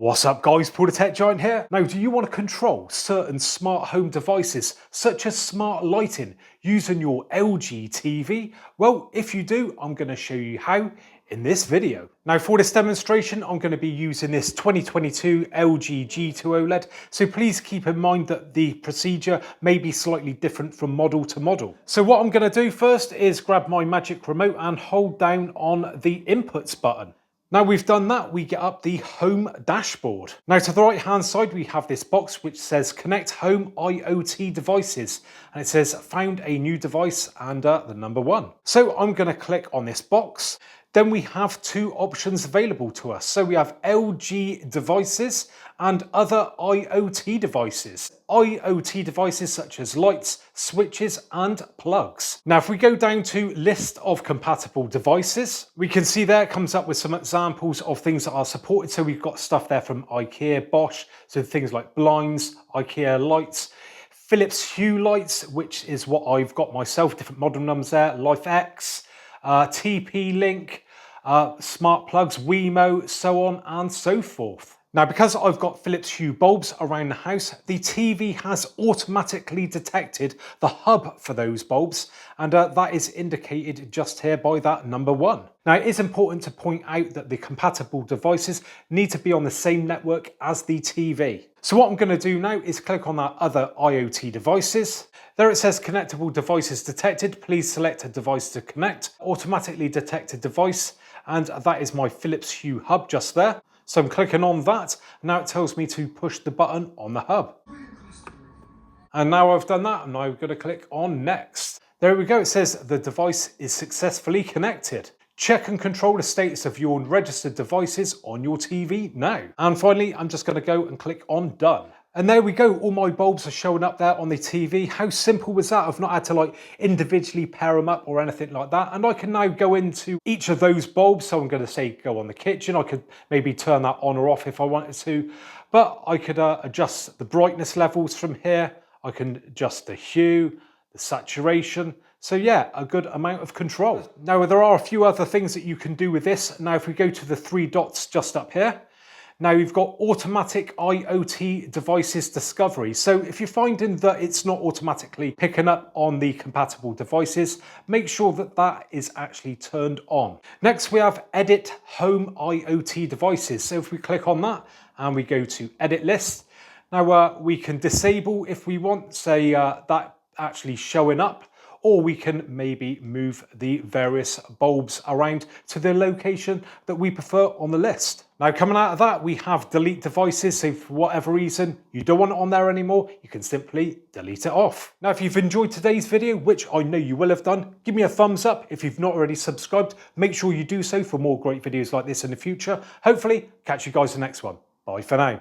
What's up guys, Paul the Tech Giant here. Now, do you want to control certain smart home devices such as smart lighting using your LG TV? Well, if you do, I'm going to show you how in this video. Now for this demonstration, I'm going to be using this 2022 LG G2 OLED. So please keep in mind that the procedure may be slightly different from model to model. So what I'm going to do first is grab my magic remote and hold down on the inputs button. Now we've done that, we get up the home dashboard. Now to the right hand side, we have this box which says connect home IoT devices. And it says found a new device and the number 1. So I'm going to click on this box. Then we have two options available to us. So we have LG devices and other IoT devices. IoT devices such as lights, switches and plugs. Now if we go down to list of compatible devices, we can see there it comes up with some examples of things that are supported. So we've got stuff there from IKEA, Bosch, so things like blinds, IKEA lights, Philips Hue lights, which is what I've got myself, different model numbers there, LifeX, TP-Link, smart plugs, Wemo, so on and so forth. Now because I've got Philips Hue bulbs around the house, the TV has automatically detected the hub for those bulbs, and that is indicated just here by that number 1. Now it is important to point out that the compatible devices need to be on the same network as the TV. So what I'm going to do now is click on that other IoT devices. There it says connectable devices detected. Please select a device to connect. Automatically detected device, and that is my Philips Hue hub just there. So I'm clicking on that. Now it tells me to push the button on the hub. And now I've done that, I'm now going to click on next. There we go, it says the device is successfully connected. Check and control the status of your registered devices on your TV now. And finally, I'm just going to go and click on done. And there we go, all my bulbs are showing up there on the TV. How simple was that? I've not had to individually pair them up or anything like that. And I can now go into each of those bulbs. So I'm going to say go on the kitchen. I could maybe turn that on or off if I wanted to, but I could adjust the brightness levels from here. I can adjust the hue, the saturation. So yeah, a good amount of control. Now there are a few other things that you can do with this. Now if we go to the 3 dots just up here, now you've got automatic IoT devices discovery. So if you're finding that it's not automatically picking up on the compatible devices, make sure that that is actually turned on. Next we have edit home IoT devices. So if we click on that and we go to edit list, now we can disable if we want, say that actually showing up, or we can maybe move the various bulbs around to the location that we prefer on the list. Now coming out of that, we have delete devices. So for whatever reason you don't want it on there anymore, you can simply delete it off. Now if you've enjoyed today's video, which I know you will have done, give me a thumbs up. If you've not already subscribed, make sure you do so for more great videos like this in the future. Hopefully catch you guys in the next one. Bye for now.